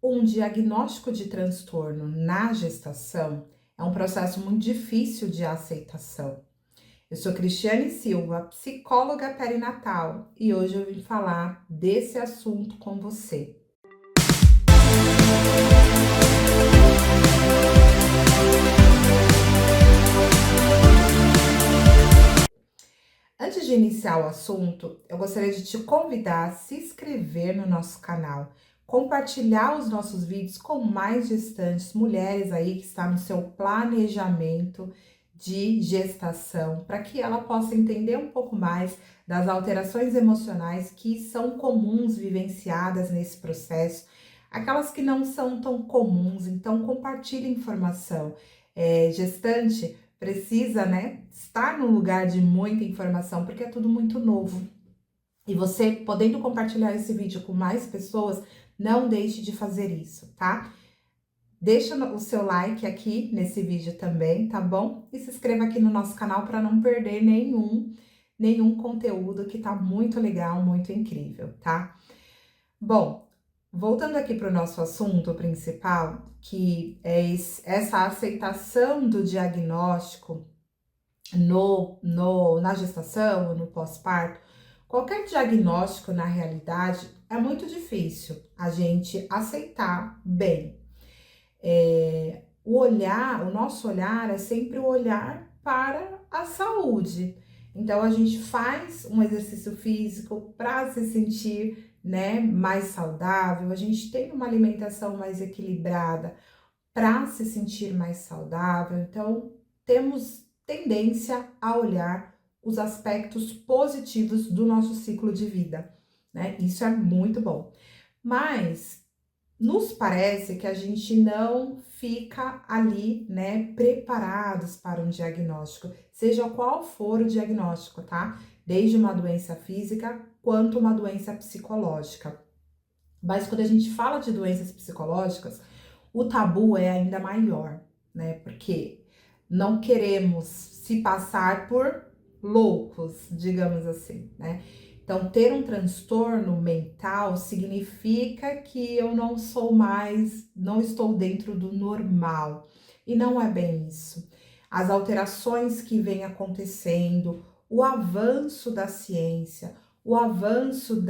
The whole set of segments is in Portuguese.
Um diagnóstico de transtorno na gestação é um processo muito difícil de aceitação. Eu sou Cristiane Silva, psicóloga perinatal, e hoje eu vim falar desse assunto com você. Antes de iniciar o assunto, eu gostaria de te convidar a se inscrever no nosso canal, compartilhar os nossos vídeos com mais gestantes, mulheres aí que estão no seu planejamento de gestação, para que ela possa entender um pouco mais das alterações emocionais que são comuns vivenciadas nesse processo, aquelas que não são tão comuns. Então compartilhe informação. Gestante precisa, né, estar num lugar de muita informação, porque é tudo muito novo. E você, podendo compartilhar esse vídeo com mais pessoas, não deixe de fazer isso, tá? Deixa o seu like aqui nesse vídeo também, tá bom? E se inscreva aqui no nosso canal para não perder nenhum conteúdo que tá muito legal, muito incrível, tá? Bom, voltando aqui para o nosso assunto principal, que é essa aceitação do diagnóstico na gestação ou no pós-parto, qualquer diagnóstico, na realidade, é muito difícil a gente aceitar bem. O nosso olhar é sempre o olhar para a saúde. Então, a gente faz um exercício físico para se sentir, né, mais saudável, a gente tem uma alimentação mais equilibrada para se sentir mais saudável. Então, temos tendência a olhar os aspectos positivos do nosso ciclo de vida, né? Isso é muito bom. Mas nos parece que a gente não fica ali, né, preparados para um diagnóstico, seja qual for o diagnóstico, tá? Desde uma doença física quanto uma doença psicológica. Mas quando a gente fala de doenças psicológicas, o tabu é ainda maior, né? Porque não queremos se passar por loucos, digamos assim, né? Então, ter um transtorno mental significa que eu não sou mais, não estou dentro do normal. E não é bem isso. As alterações que vêm acontecendo, o avanço da ciência, o avanço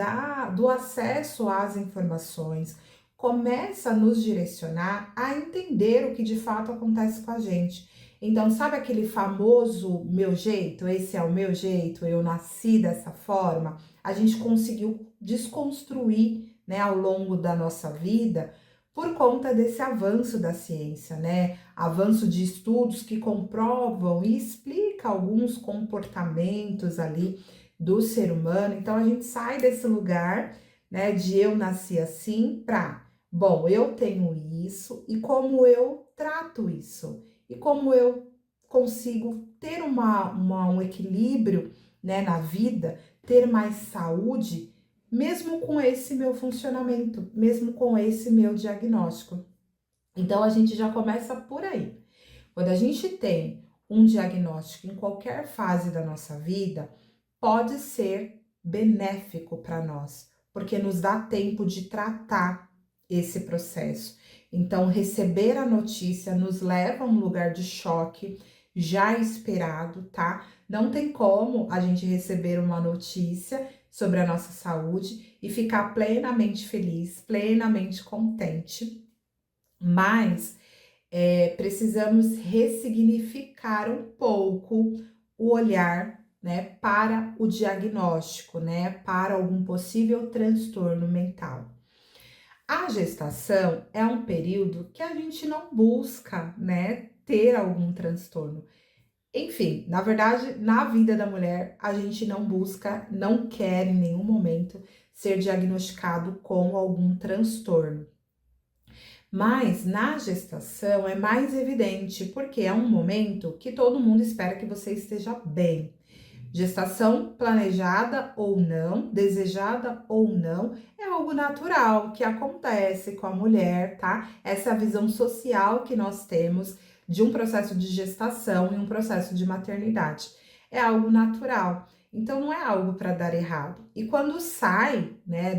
do acesso às informações, começa a nos direcionar a entender o que de fato acontece com a gente. Então, sabe aquele famoso meu jeito? Esse é o meu jeito, eu nasci dessa forma. A gente conseguiu desconstruir, né, ao longo da nossa vida por conta desse avanço da ciência, né? Avanço de estudos que comprovam e explicam alguns comportamentos ali do ser humano. Então, a gente sai desse lugar, né, de eu nasci assim para, bom, eu tenho isso e como eu trato isso e como eu consigo ter um equilíbrio, né, na vida, ter mais saúde, mesmo com esse meu funcionamento, mesmo com esse meu diagnóstico. Então, a gente já começa por aí. Quando a gente tem um diagnóstico em qualquer fase da nossa vida, pode ser benéfico para nós, porque nos dá tempo de tratar esse processo. Então, receber a notícia nos leva a um lugar de choque já esperado, tá? Não tem como a gente receber uma notícia sobre a nossa saúde e ficar plenamente feliz, plenamente contente, mas precisamos ressignificar um pouco o olhar, né, para o diagnóstico, né, para algum possível transtorno mental. A gestação é um período que a gente não busca, né, ter algum transtorno. Enfim, na verdade, na vida da mulher, a gente não busca, não quer em nenhum momento ser diagnosticado com algum transtorno. Mas na gestação é mais evidente, porque é um momento que todo mundo espera que você esteja bem. Gestação planejada ou não, desejada ou não, é algo natural que acontece com a mulher, tá? Essa é a visão social que nós temos de um processo de gestação e um processo de maternidade. É algo natural. Então não é algo para dar errado. E quando sai, né,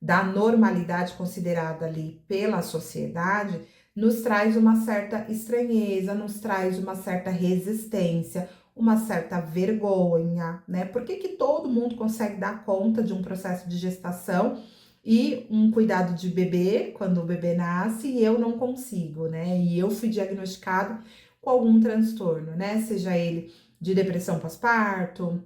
da normalidade considerada ali pela sociedade, nos traz uma certa estranheza, nos traz uma certa resistência, uma certa vergonha, né? Por que que todo mundo consegue dar conta de um processo de gestação e um cuidado de bebê, quando o bebê nasce, e eu não consigo, né? E eu fui diagnosticado com algum transtorno, né? Seja ele de depressão pós-parto,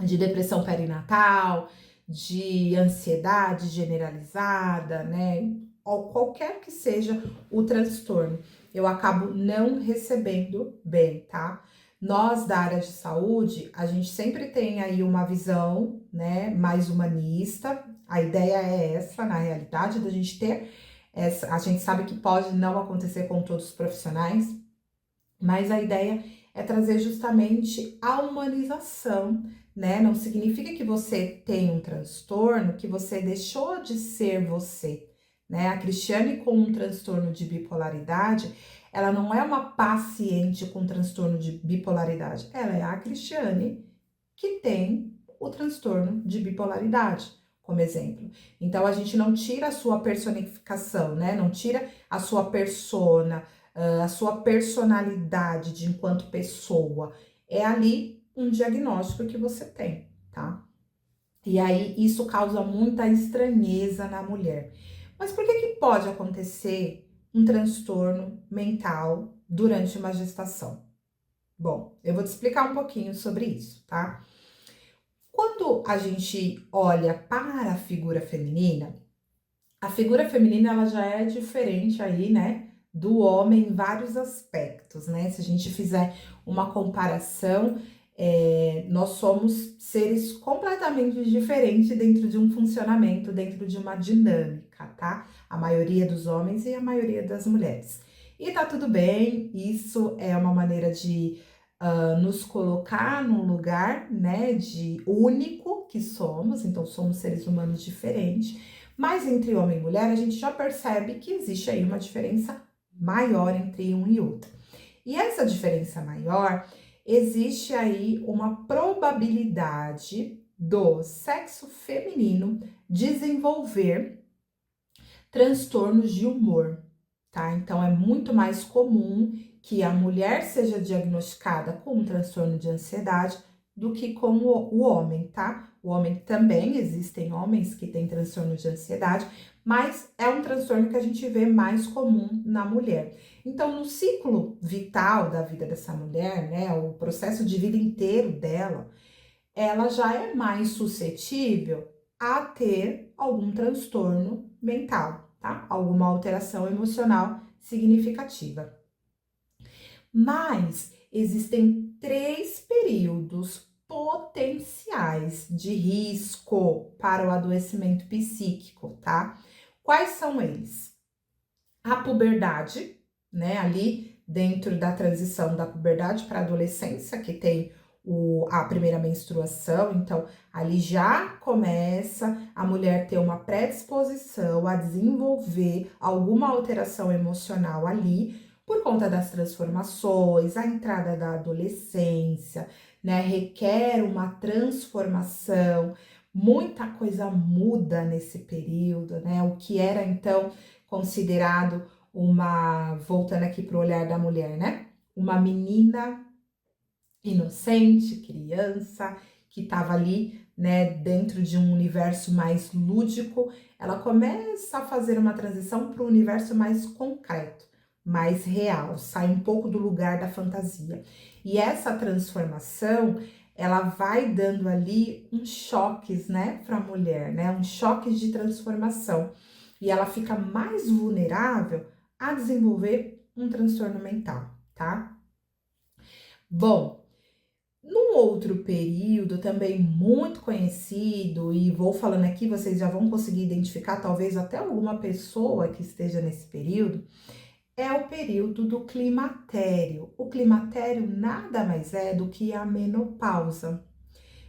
de depressão perinatal, de ansiedade generalizada, né? Ou qualquer que seja o transtorno, eu acabo não recebendo bem, tá? Nós da área de saúde, a gente sempre tem aí uma visão, né, mais humanista. A ideia é essa, na realidade, da gente ter essa, a gente sabe que pode não acontecer com todos os profissionais, mas a ideia é trazer justamente a humanização, né? Não significa que você tem um transtorno, que você deixou de ser você, né? A Cristiane com um transtorno de bipolaridade, ela não é uma paciente com transtorno de bipolaridade, ela é a Cristiane que tem o transtorno de bipolaridade, como exemplo. Então a gente não tira a sua personificação, né? Não tira a sua persona, a sua personalidade de enquanto pessoa. É ali um diagnóstico que você tem, tá? E aí isso causa muita estranheza na mulher. Mas por que que pode acontecer um transtorno mental durante uma gestação? Bom, eu vou te explicar um pouquinho sobre isso, tá? Quando a gente olha para a figura feminina ela já é diferente aí, né, do homem em vários aspectos, né? Se a gente fizer uma comparação, nós somos seres completamente diferentes dentro de um funcionamento, dentro de uma dinâmica, tá? A maioria dos homens e a maioria das mulheres. E tá tudo bem, isso é uma maneira de nos colocar num lugar, né, de único que somos, então somos seres humanos diferentes, mas entre homem e mulher a gente já percebe que existe aí uma diferença maior entre um e outro. E essa diferença maior, existe aí uma probabilidade do sexo feminino desenvolver transtornos de humor, tá? Então é muito mais comum que a mulher seja diagnosticada com um transtorno de ansiedade do que com o homem, tá? O homem também, existem homens que têm transtorno de ansiedade, mas é um transtorno que a gente vê mais comum na mulher. Então, no ciclo vital da vida dessa mulher, né, o processo de vida inteiro dela, ela já é mais suscetível a ter algum transtorno mental, tá? Alguma alteração emocional significativa. Mas existem 3 períodos potenciais de risco para o adoecimento psíquico, tá? Quais são eles? A puberdade, né? Ali dentro da transição da puberdade para a adolescência, que tem a primeira menstruação, então ali já começa a mulher ter uma predisposição a desenvolver alguma alteração emocional ali, por conta das transformações, a entrada da adolescência, né? Requer uma transformação, muita coisa muda nesse período, né? O que era então considerado voltando aqui para o olhar da mulher, né? Uma menina inocente, criança, que estava ali, né, dentro de um universo mais lúdico, ela começa a fazer uma transição para o universo mais concreto, mais real, sai um pouco do lugar da fantasia. E essa transformação, ela vai dando ali uns choques, né, para a mulher, né, uns choques de transformação. E ela fica mais vulnerável a desenvolver um transtorno mental, tá? Bom, num outro período também muito conhecido, e vou falando aqui, vocês já vão conseguir identificar talvez até alguma pessoa que esteja nesse período, é o período do climatério. O climatério nada mais é do que a menopausa.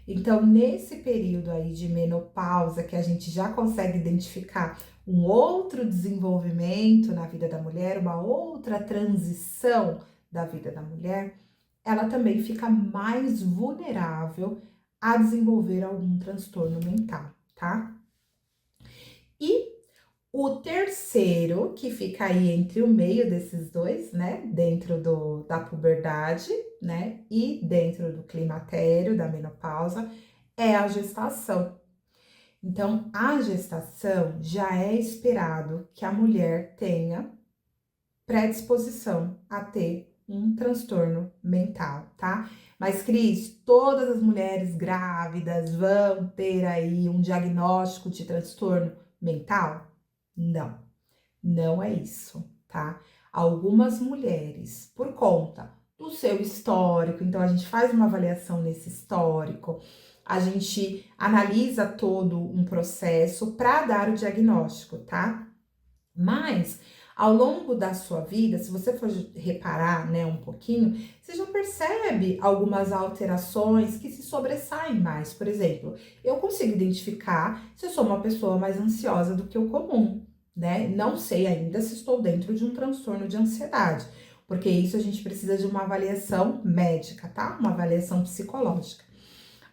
Então, nesse período aí de menopausa, que a gente já consegue identificar um outro desenvolvimento na vida da mulher, uma outra transição da vida da mulher, ela também fica mais vulnerável a desenvolver algum transtorno mental, tá? E o terceiro, que fica aí entre o meio desses dois, né, dentro da puberdade, né, e dentro do climatério, da menopausa, é a gestação. Então, a gestação já é esperado que a mulher tenha predisposição a ter um transtorno mental, tá? Mas, Cris, todas as mulheres grávidas vão ter aí um diagnóstico de transtorno mental? Não, não é isso, tá? Algumas mulheres, por conta do seu histórico, então a gente faz uma avaliação nesse histórico, a gente analisa todo um processo para dar o diagnóstico, tá? Mas ao longo da sua vida, se você for reparar, né, um pouquinho, você já percebe algumas alterações que se sobressaem mais. Por exemplo, eu consigo identificar se eu sou uma pessoa mais ansiosa do que o comum, né? Não sei ainda se estou dentro de um transtorno de ansiedade, porque isso a gente precisa de uma avaliação médica, tá? Uma avaliação psicológica.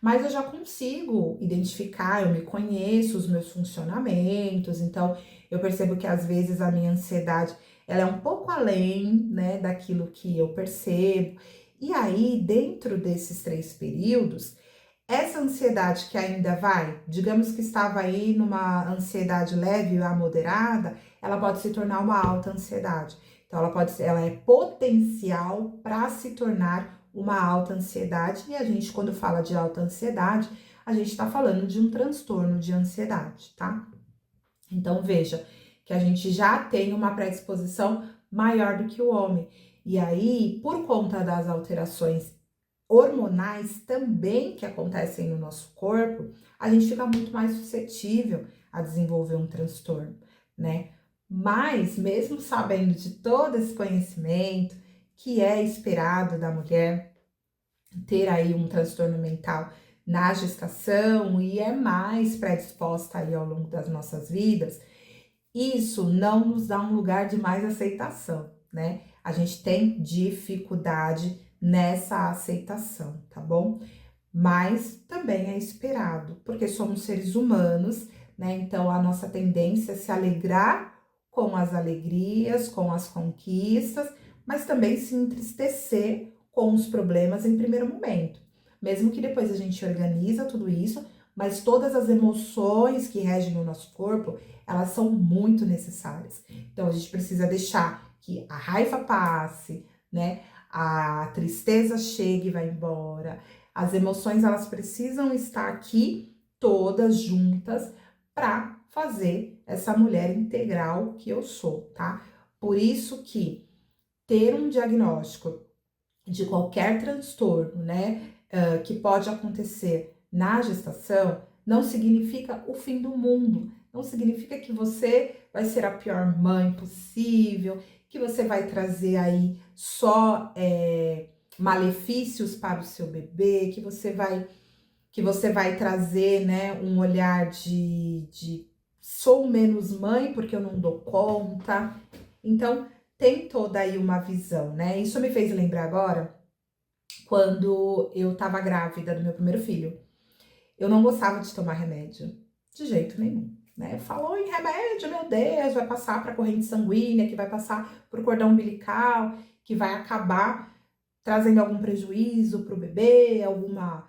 Mas eu já consigo identificar, eu me conheço, os meus funcionamentos, então eu percebo que às vezes a minha ansiedade, ela é um pouco além, né, daquilo que eu percebo. E aí, dentro desses 3 períodos, essa ansiedade que ainda vai, digamos que estava aí numa ansiedade leve a moderada, ela pode se tornar uma alta ansiedade. Então, ela é potencial para se tornar uma alta ansiedade. E a gente, quando fala de alta ansiedade, a gente está falando de um transtorno de ansiedade, tá? Então, veja que a gente já tem uma predisposição maior do que o homem. E aí, por conta das alterações hormonais também que acontecem no nosso corpo, a gente fica muito mais suscetível a desenvolver um transtorno, né? Mas, mesmo sabendo de todo esse conhecimento que é esperado da mulher ter aí um transtorno mental na gestação e é mais predisposta aí ao longo das nossas vidas, isso não nos dá um lugar de mais aceitação, né? A gente tem dificuldade nessa aceitação, tá bom? Mas também é esperado, porque somos seres humanos, né? Então a nossa tendência é se alegrar com as alegrias, com as conquistas, mas também se entristecer com os problemas em primeiro momento. Mesmo que depois a gente organiza tudo isso, mas todas as emoções que regem o nosso corpo, elas são muito necessárias. Então a gente precisa deixar que a raiva passe, né? A tristeza chegue e vai embora. As emoções, elas precisam estar aqui todas juntas para fazer essa mulher integral que eu sou, tá? Por isso que ter um diagnóstico de qualquer transtorno, né, que pode acontecer na gestação, não significa o fim do mundo. Não significa que você vai ser a pior mãe possível, que você vai trazer aí só malefícios para o seu bebê, que você vai trazer, né, um olhar de sou menos mãe porque eu não dou conta. Então, tem toda aí uma visão, né? Isso me fez lembrar agora quando eu tava grávida do meu primeiro filho. Eu não gostava de tomar remédio, de jeito nenhum, né? Falou em remédio, meu Deus, vai passar para a corrente sanguínea, que vai passar para o cordão umbilical, que vai acabar trazendo algum prejuízo para o bebê, alguma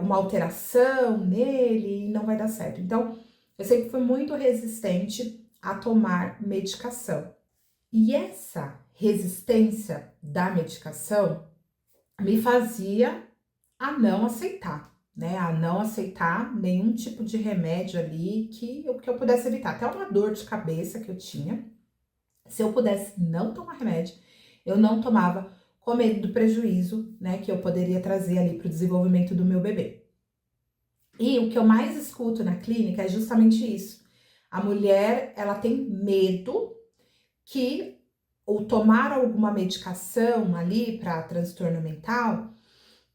alteração nele, e não vai dar certo. Então, eu sempre fui muito resistente a tomar medicação. E essa resistência da medicação me fazia a não aceitar, né? A não aceitar nenhum tipo de remédio ali que eu pudesse evitar. Até uma dor de cabeça que eu tinha, se eu pudesse não tomar remédio, eu não tomava com medo do prejuízo, né, que eu poderia trazer ali para o desenvolvimento do meu bebê. E o que eu mais escuto na clínica é justamente isso. A mulher, ela tem medo que ou tomar alguma medicação ali para transtorno mental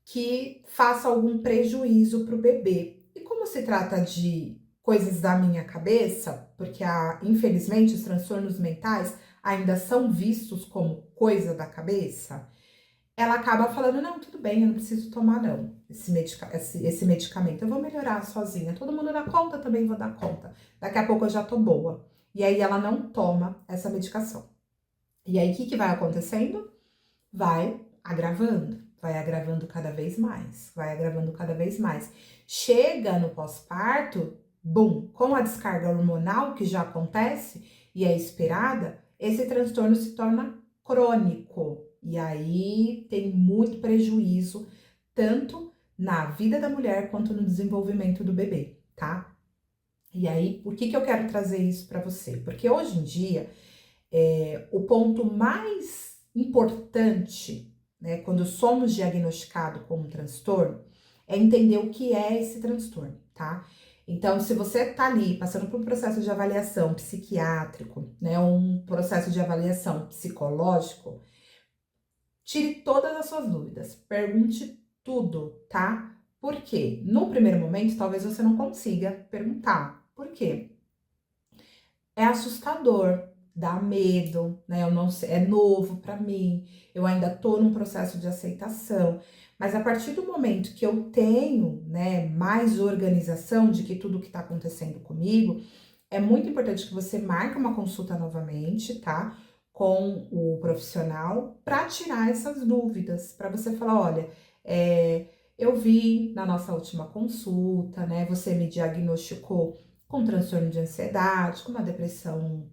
que faça algum prejuízo para o bebê. E como se trata de coisas da minha cabeça, porque infelizmente os transtornos mentais ainda são vistos como coisa da cabeça, ela acaba falando, não, tudo bem, eu não preciso tomar não, esse medicamento, eu vou melhorar sozinha, todo mundo dá conta, também vou dar conta, daqui a pouco eu já tô boa. E aí ela não toma essa medicação. E aí o que que vai acontecendo? Vai agravando cada vez mais, vai agravando cada vez mais. Chega no pós-parto, bum, com a descarga hormonal que já acontece e é esperada, esse transtorno se torna crônico. E aí tem muito prejuízo, tanto na vida da mulher quanto no desenvolvimento do bebê, tá? E aí, por que que eu quero trazer isso para você? Porque hoje em dia, o ponto mais importante, né, quando somos diagnosticados com um transtorno, é entender o que é esse transtorno, tá? Então, se você tá ali passando por um processo de avaliação psiquiátrico, né, um processo de avaliação psicológico, tire todas as suas dúvidas, pergunte tudo, tá? Por quê? No primeiro momento, talvez você não consiga perguntar. Por quê? É assustador, dá medo, né? Eu não sei, é novo para mim, eu ainda tô num processo de aceitação. Mas a partir do momento que eu tenho, né, mais organização de que tudo que tá acontecendo comigo, é muito importante que você marque uma consulta novamente, tá? Com o profissional para tirar essas dúvidas, para você falar, olha, eu vi na nossa última consulta, né? Você me diagnosticou com transtorno de ansiedade, com uma depressão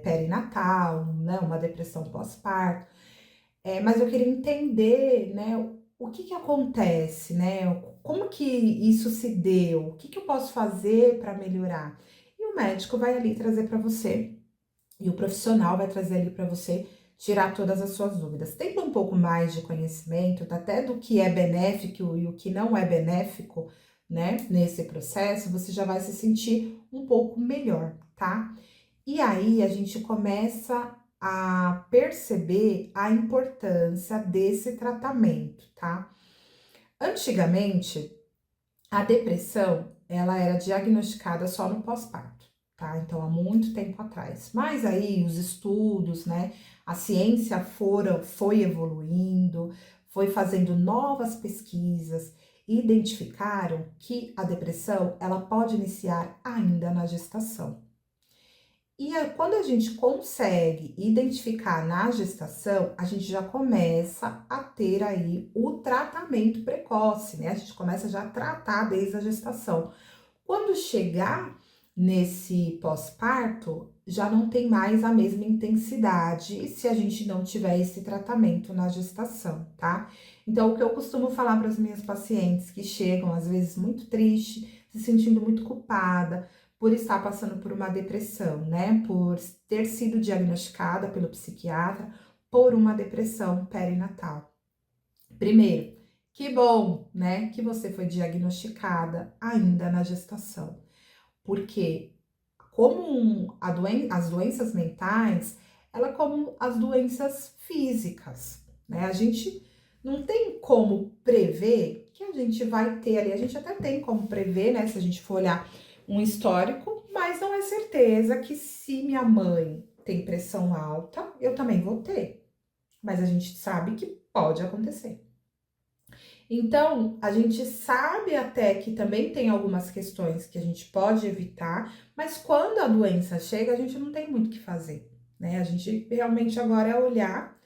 perinatal, né? Uma depressão pós-parto. Mas eu queria entender, né? O que que acontece, né? Como que isso se deu? O que que eu posso fazer para melhorar? E o médico vai ali trazer para você, e o profissional vai trazer ali para você tirar todas as suas dúvidas. Tendo um pouco mais de conhecimento, até do que é benéfico e o que não é benéfico, né, nesse processo, você já vai se sentir um pouco melhor, tá? E aí a gente começa a perceber a importância desse tratamento, tá? Antigamente, a depressão, ela era diagnosticada só no pós-parto, tá? Então, há muito tempo atrás. Mas aí os estudos, né? A ciência foi evoluindo, foi fazendo novas pesquisas, e identificaram que a depressão, ela pode iniciar ainda na gestação. E aí, quando a gente consegue identificar na gestação, a gente já começa a ter aí o tratamento precoce, né? A gente começa já a tratar desde a gestação. Quando chegar nesse pós-parto, já não tem mais a mesma intensidade se a gente não tiver esse tratamento na gestação, tá? Então, o que eu costumo falar para as minhas pacientes que chegam, às vezes, muito triste, se sentindo muito culpada por estar passando por uma depressão, né? Por ter sido diagnosticada pelo psiquiatra por uma depressão perinatal. Primeiro, que bom, né, que você foi diagnosticada ainda na gestação, porque as doenças mentais, ela é como as doenças físicas, né? A gente não tem como prever que a gente vai ter ali, a gente até tem como prever, né, se a gente for olhar um histórico, mas não é certeza que se minha mãe tem pressão alta, eu também vou ter. Mas a gente sabe que pode acontecer. Então, a gente sabe até que também tem algumas questões que a gente pode evitar, mas quando a doença chega, a gente não tem muito o que fazer, né? A gente realmente agora é olhar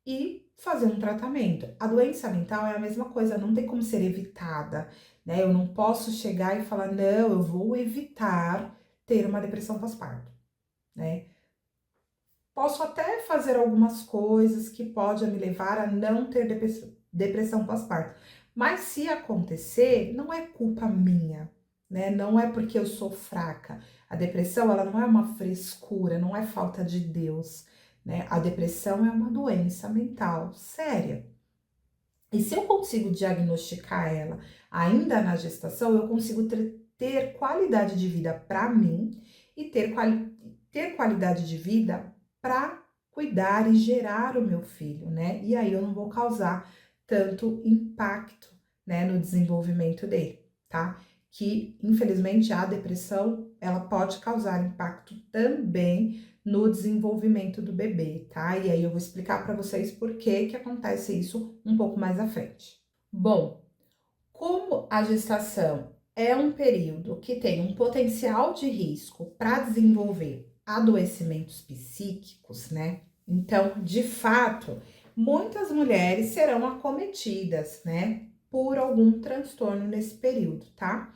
e fazer um tratamento. A doença mental é a mesma coisa, não tem como ser evitada, né? Eu não posso chegar e falar, não, eu vou evitar ter uma depressão pós-parto, né? Posso até fazer algumas coisas que podem me levar a não ter depressão pós-parto. Mas se acontecer, não é culpa minha, né? Não é porque eu sou fraca. A depressão, ela não é uma frescura, não é falta de Deus, né? A depressão é uma doença mental séria. E se eu consigo diagnosticar ela ainda na gestação, eu consigo ter qualidade de vida para mim e ter qualidade de vida para cuidar e gerar o meu filho, né? E aí eu não vou causar tanto impacto, né, no desenvolvimento dele, tá? Que infelizmente a depressão ela pode causar impacto também no desenvolvimento do bebê, tá? E aí eu vou explicar para vocês por que que acontece isso um pouco mais à frente. Bom, como a gestação é um período que tem um potencial de risco para desenvolver adoecimentos psíquicos, né? Então, de fato, muitas mulheres serão acometidas, né, por algum transtorno nesse período, tá?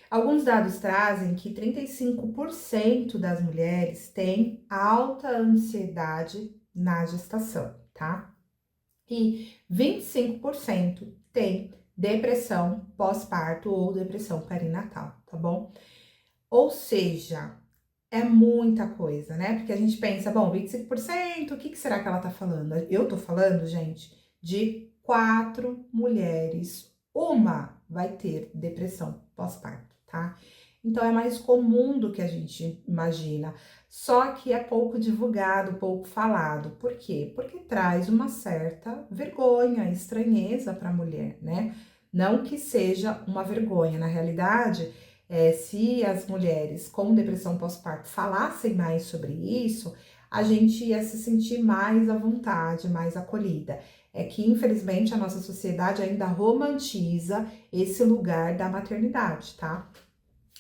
Alguns dados trazem que 35% das mulheres têm alta ansiedade na gestação, tá? E 25% têm depressão pós-parto ou depressão perinatal, tá bom? Ou seja, é muita coisa, né? Porque a gente pensa, bom, 25%, o que será que ela tá falando? Eu tô falando, gente, de 4 mulheres, uma vai ter depressão pós-parto, tá? Então é mais comum do que a gente imagina, só que é pouco divulgado, pouco falado. Por quê? Porque traz uma certa vergonha, estranheza para a mulher, né? Não que seja uma vergonha, na realidade se as mulheres com depressão pós-parto falassem mais sobre isso, a gente ia se sentir mais à vontade, mais acolhida. É que, infelizmente, a nossa sociedade ainda romantiza esse lugar da maternidade, tá?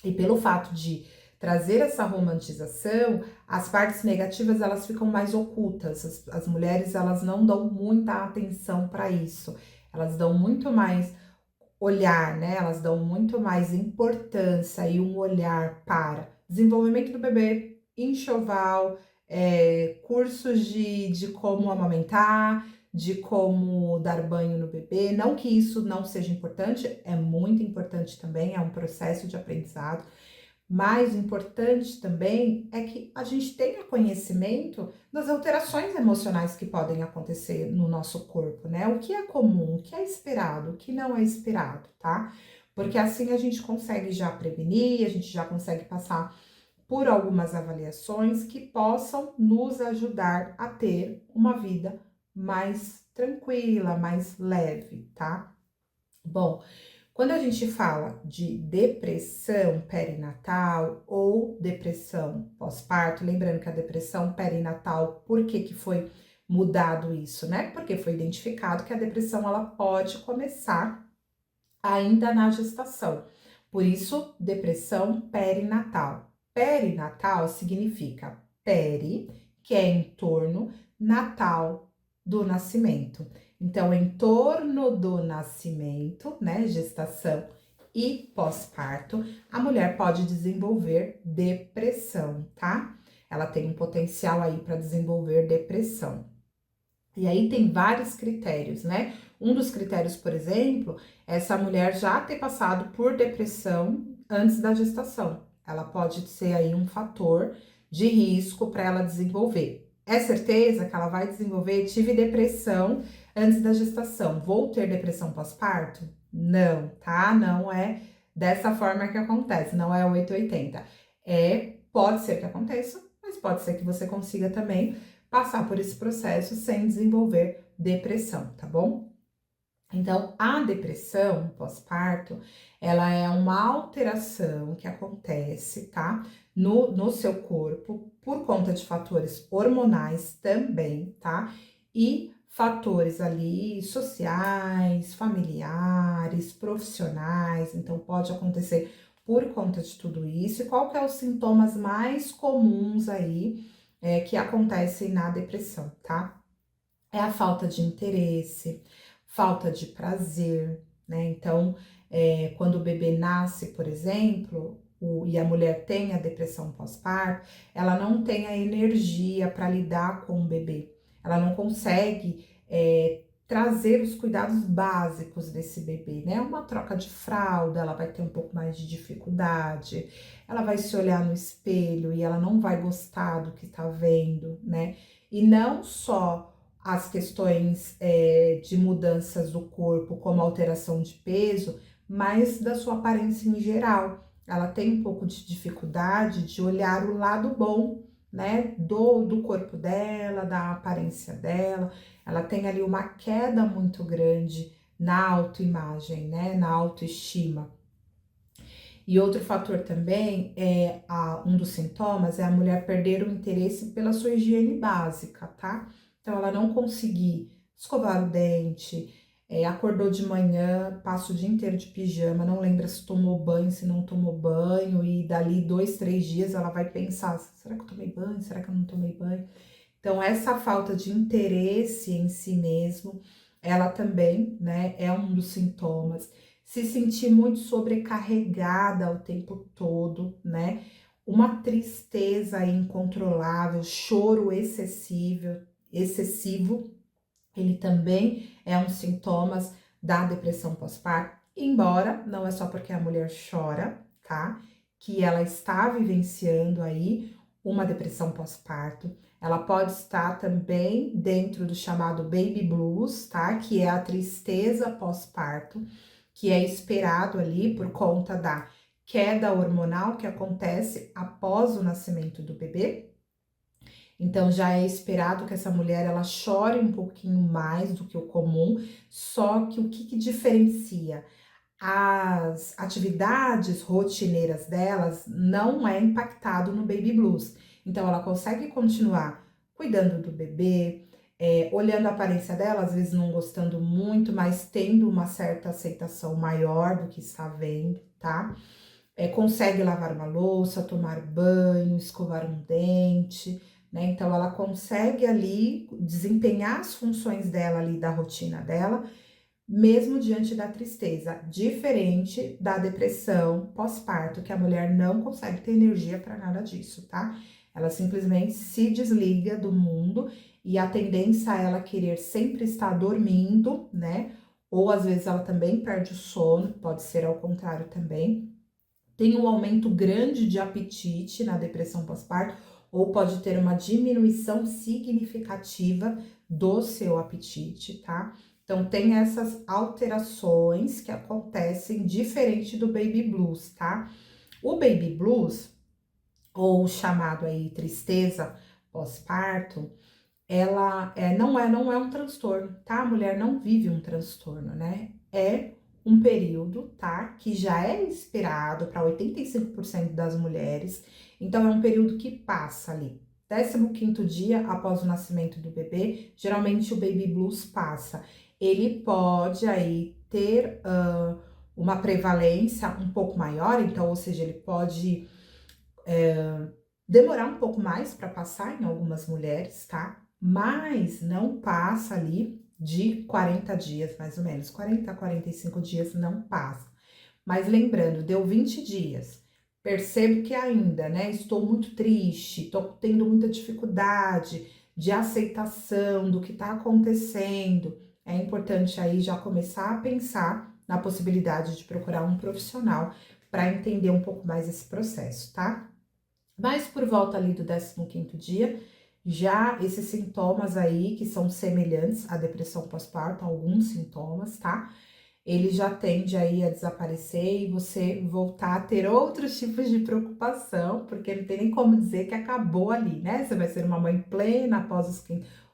E pelo fato de trazer essa romantização, as partes negativas elas ficam mais ocultas. As mulheres elas não dão muita atenção para isso. Elas dão muito mais olhar, né? Elas dão muito mais importância e um olhar para desenvolvimento do bebê, enxoval, cursos de como amamentar, de como dar banho no bebê. Não que isso não seja importante, é muito importante também, é um processo de aprendizado. Mais importante também é que a gente tenha conhecimento das alterações emocionais que podem acontecer no nosso corpo, né? O que é comum, o que é esperado, o que não é esperado, tá? Porque assim a gente consegue já prevenir, a gente já consegue passar por algumas avaliações que possam nos ajudar a ter uma vida mais tranquila, mais leve, tá? Bom, quando a gente fala de depressão perinatal ou depressão pós-parto, lembrando que a depressão perinatal, por que que foi mudado isso, né? Porque foi identificado que a depressão ela pode começar ainda na gestação. Por isso, depressão perinatal. Perinatal significa peri, que é em torno, natal, do nascimento. Então, em torno do nascimento, né, gestação e pós-parto, a mulher pode desenvolver depressão, tá? Ela tem um potencial aí para desenvolver depressão. E aí tem vários critérios, né? Um dos critérios, por exemplo, é essa mulher já ter passado por depressão antes da gestação. Ela pode ser aí um fator de risco para ela desenvolver. É certeza que ela vai desenvolver? Tive depressão antes da gestação. Vou ter depressão pós-parto? Não, tá? Não é dessa forma que acontece, não é 880. Pode ser que aconteça, mas pode ser que você consiga também passar por esse processo sem desenvolver depressão, tá bom? Então, a depressão pós-parto, ela é uma alteração que acontece, tá? No seu corpo, por conta de fatores hormonais também, tá? E fatores ali sociais, familiares, profissionais, então pode acontecer por conta de tudo isso. E qual que é os sintomas mais comuns aí que acontecem na depressão, tá? É a falta de interesse, falta de prazer, né? Então, quando o bebê nasce, por exemplo, e a mulher tem a depressão pós-parto, ela não tem a energia para lidar com o bebê, ela não consegue trazer os cuidados básicos desse bebê, né? Uma troca de fralda, ela vai ter um pouco mais de dificuldade, ela vai se olhar no espelho e ela não vai gostar do que tá vendo, né? E não só as questões de mudanças do corpo, como alteração de peso, mas da sua aparência em geral. Ela tem um pouco de dificuldade de olhar o lado bom, né, do corpo dela, da aparência dela. Ela tem ali uma queda muito grande na autoimagem, né, na autoestima. E outro fator também um dos sintomas é a mulher perder o interesse pela sua higiene básica, tá? Então, ela não conseguir escovar o dente, acordou de manhã, passa o dia inteiro de pijama, não lembra se tomou banho, se não tomou banho, e dali 2, 3 dias ela vai pensar: será que eu tomei banho? Será que eu não tomei banho? Então, essa falta de interesse em si mesmo, ela também, né, é um dos sintomas. Se sentir muito sobrecarregada o tempo todo, né? Uma tristeza incontrolável, choro excessivo, ele também é um sintomas da depressão pós-parto, embora não é só porque a mulher chora, tá? Que ela está vivenciando aí uma depressão pós-parto. Ela pode estar também dentro do chamado baby blues, tá? Que é a tristeza pós-parto, que é esperado ali por conta da queda hormonal que acontece após o nascimento do bebê. Então já é esperado que essa mulher ela chore um pouquinho mais do que o comum, só que o que diferencia? As atividades rotineiras delas não é impactado no baby blues. Então ela consegue continuar cuidando do bebê, olhando a aparência dela, às vezes não gostando muito, mas tendo uma certa aceitação maior do que está vendo, tá? Consegue lavar uma louça, tomar banho, escovar um dente, né? Então ela consegue ali desempenhar as funções dela ali da rotina dela, mesmo diante da tristeza, diferente da depressão pós-parto, que a mulher não consegue ter energia para nada disso, tá? Ela simplesmente se desliga do mundo e a tendência é ela querer sempre estar dormindo, né? Ou às vezes ela também perde o sono, pode ser ao contrário também. Tem um aumento grande de apetite na depressão pós-parto, ou pode ter uma diminuição significativa do seu apetite, tá? Então, tem essas alterações que acontecem diferente do baby blues, tá? O baby blues, ou chamado aí tristeza pós-parto, ela não é um transtorno, tá? A mulher não vive um transtorno, né? É um período, tá? Que já é esperado para 85% das mulheres. Então, é um período que passa ali. 15º dia após o nascimento do bebê, geralmente o baby blues passa. Ele pode aí ter uma prevalência um pouco maior, então, ou seja, ele pode demorar um pouco mais para passar em algumas mulheres, tá? Mas não passa ali de 40 dias, mais ou menos. 40 a 45 dias não passa. Mas lembrando, deu 20 dias. Percebo que ainda, né? Estou muito triste, estou tendo muita dificuldade de aceitação do que está acontecendo. É importante aí já começar a pensar na possibilidade de procurar um profissional para entender um pouco mais esse processo, tá? Mas por volta ali do 15º dia, já esses sintomas aí, que são semelhantes à depressão pós-parto, alguns sintomas, tá? Ele já tende aí a desaparecer e você voltar a ter outros tipos de preocupação, porque não tem nem como dizer que acabou ali, né? Você vai ser uma mãe plena após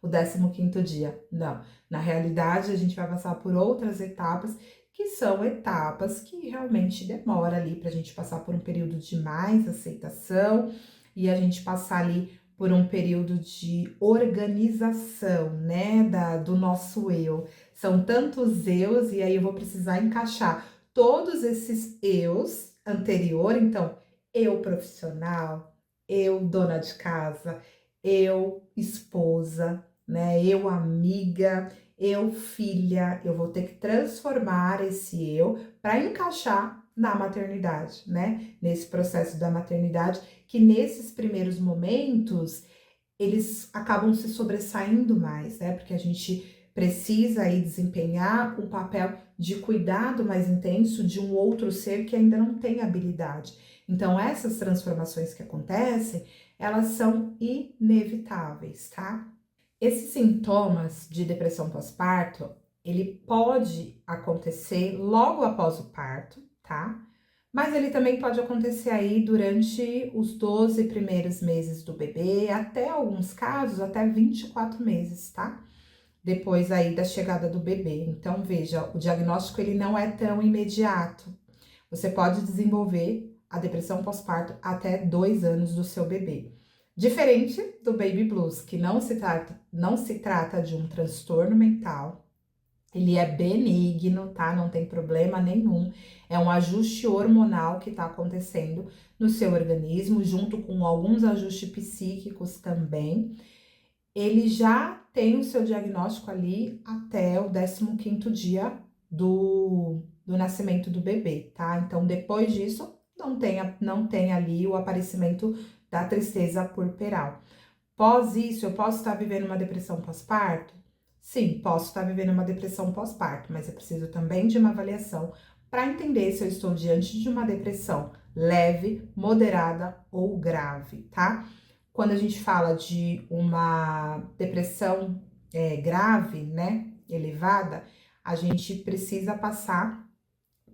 o 15º dia. Não, na realidade a gente vai passar por outras etapas, que são etapas que realmente demora ali pra gente passar por um período de mais aceitação e a gente passar ali por um período de organização, né, do nosso eu. São tantos eus, e aí eu vou precisar encaixar todos esses eus anterior, então, eu profissional, eu dona de casa, eu esposa, né, eu amiga, eu filha, eu vou ter que transformar esse eu para encaixar na maternidade, né, nesse processo da maternidade, que nesses primeiros momentos, eles acabam se sobressaindo mais, né? Porque a gente precisa aí desempenhar um papel de cuidado mais intenso de um outro ser que ainda não tem habilidade. Então, essas transformações que acontecem, elas são inevitáveis, tá? Esses sintomas de depressão pós-parto, ele pode acontecer logo após o parto, tá? Mas ele também pode acontecer aí durante os 12 primeiros meses do bebê, até alguns casos, até 24 meses, tá? Depois aí da chegada do bebê. Então, veja, o diagnóstico ele não é tão imediato. você pode desenvolver a depressão pós-parto até 2 anos do seu bebê. Diferente do baby blues, que não se trata de um transtorno mental, ele é benigno, tá? Não tem problema nenhum. É um ajuste hormonal que tá acontecendo no seu organismo, junto com alguns ajustes psíquicos também. Ele já tem o seu diagnóstico ali até o 15º dia do nascimento do bebê, tá? Então, depois disso, não tem ali o aparecimento da tristeza puerperal. Pós isso, eu posso estar vivendo uma depressão pós-parto? Sim, posso estar vivendo uma depressão pós-parto, mas eu preciso também de uma avaliação para entender se eu estou diante de uma depressão leve, moderada ou grave, tá? Quando a gente fala de uma depressão grave, né, elevada, a gente precisa passar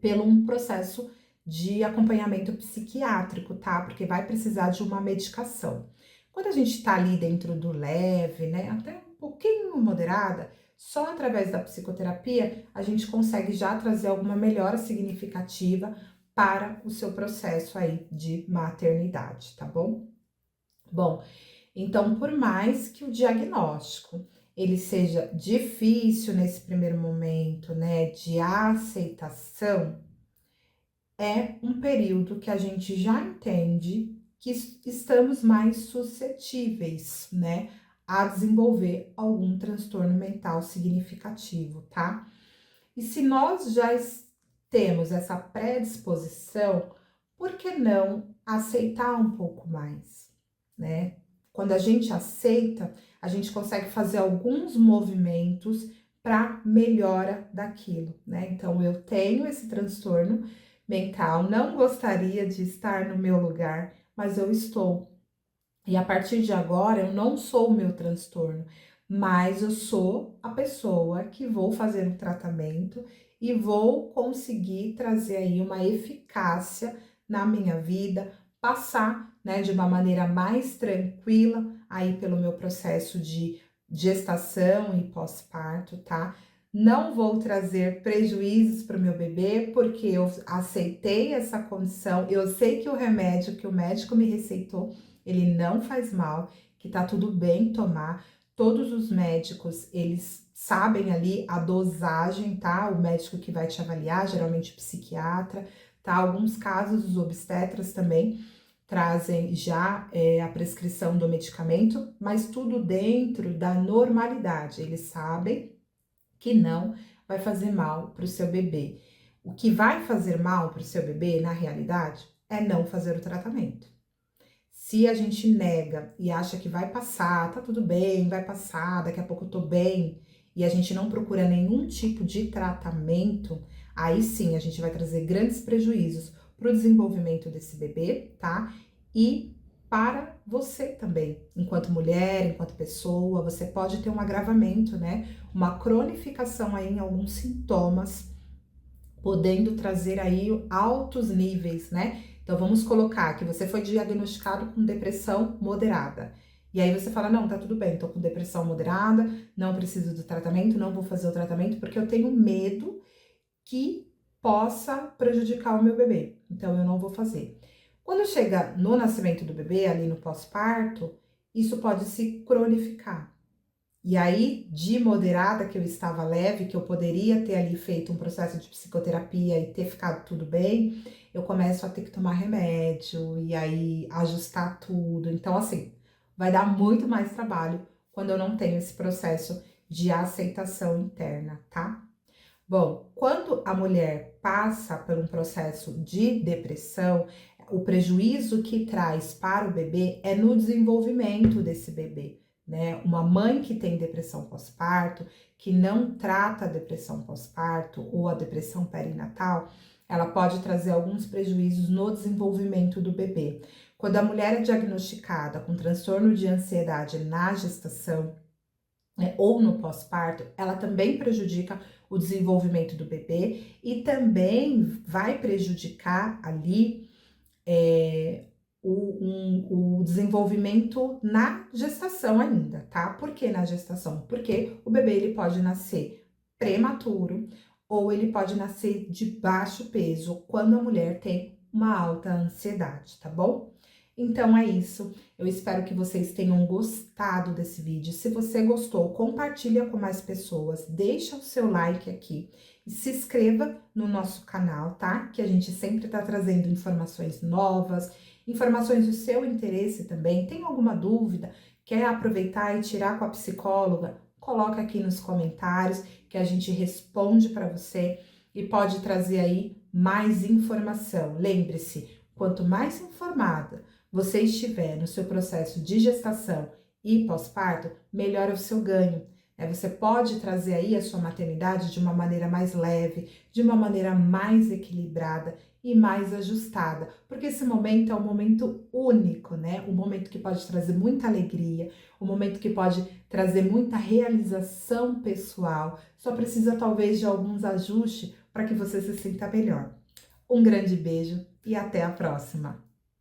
pelo um processo de acompanhamento psiquiátrico, tá? Porque vai precisar de uma medicação. Quando a gente tá ali dentro do leve, né, até um pouquinho moderada, só através da psicoterapia a gente consegue já trazer alguma melhora significativa para o seu processo aí de maternidade, tá bom? Bom, então por mais que o diagnóstico ele seja difícil nesse primeiro momento, né, de aceitação, é um período que a gente já entende que estamos mais suscetíveis, né, a desenvolver algum transtorno mental significativo, tá? E se nós já temos essa predisposição, por que não aceitar um pouco mais, né? Quando a gente aceita, a gente consegue fazer alguns movimentos para melhora daquilo, né? Então, eu tenho esse transtorno mental, não gostaria de estar no meu lugar, mas eu estou. E a partir de agora, eu não sou o meu transtorno, mas eu sou a pessoa que vou fazer o tratamento e vou conseguir trazer aí uma eficácia na minha vida, passar, né, de uma maneira mais tranquila aí pelo meu processo de gestação e pós-parto, tá? Não vou trazer prejuízos para o meu bebê, porque eu aceitei essa condição, eu sei que o remédio que o médico me receitou ele não faz mal, que tá tudo bem tomar. Todos os médicos, eles sabem ali a dosagem, tá? O médico que vai te avaliar, geralmente psiquiatra, tá? Alguns casos, os obstetras também trazem já a prescrição do medicamento, mas tudo dentro da normalidade. Eles sabem que não vai fazer mal para o seu bebê. O que vai fazer mal para o seu bebê, na realidade, é não fazer o tratamento. Se a gente nega e acha que vai passar, tá tudo bem, vai passar, daqui a pouco eu tô bem, e a gente não procura nenhum tipo de tratamento, aí sim a gente vai trazer grandes prejuízos para o desenvolvimento desse bebê, tá? E para você também, enquanto mulher, enquanto pessoa, você pode ter um agravamento, né? Uma cronificação aí em alguns sintomas, podendo trazer aí altos níveis, né? Então vamos colocar que você foi diagnosticado com depressão moderada. E aí você fala: "Não, tá tudo bem, tô com depressão moderada, não preciso do tratamento, não vou fazer o tratamento porque eu tenho medo que possa prejudicar o meu bebê. Então eu não vou fazer". Quando chega no nascimento do bebê, ali no pós-parto, isso pode se cronificar. E aí, de moderada, que eu estava leve, que eu poderia ter ali feito um processo de psicoterapia e ter ficado tudo bem, eu começo a ter que tomar remédio e aí ajustar tudo. Então, assim, vai dar muito mais trabalho quando eu não tenho esse processo de aceitação interna, tá? Bom, quando a mulher passa por um processo de depressão, o prejuízo que traz para o bebê é no desenvolvimento desse bebê, né? Uma mãe que tem depressão pós-parto, que não trata a depressão pós-parto ou a depressão perinatal, ela pode trazer alguns prejuízos no desenvolvimento do bebê. Quando a mulher é diagnosticada com transtorno de ansiedade na gestação, né, ou no pós-parto, ela também prejudica o desenvolvimento do bebê e também vai prejudicar ali o desenvolvimento na gestação ainda, tá? Por que na gestação? Porque o bebê ele pode nascer prematuro ou ele pode nascer de baixo peso quando a mulher tem uma alta ansiedade, tá bom? Então é isso. Eu espero que vocês tenham gostado desse vídeo. Se você gostou, compartilha com mais pessoas, deixa o seu like aqui e se inscreva no nosso canal, tá? Que a gente sempre tá trazendo informações novas, informações do seu interesse também. Tem alguma dúvida? Quer aproveitar e tirar com a psicóloga? Coloca aqui nos comentários que a gente responde para você e pode trazer aí mais informação. Lembre-se, quanto mais informada você estiver no seu processo de gestação e pós-parto, melhor é o seu ganho. Você pode trazer aí a sua maternidade de uma maneira mais leve, de uma maneira mais equilibrada e mais ajustada, porque esse momento é um momento único, né? Um momento que pode trazer muita alegria, um momento que pode trazer muita realização pessoal. Só precisa talvez de alguns ajustes para que você se sinta melhor. Um grande beijo e até a próxima!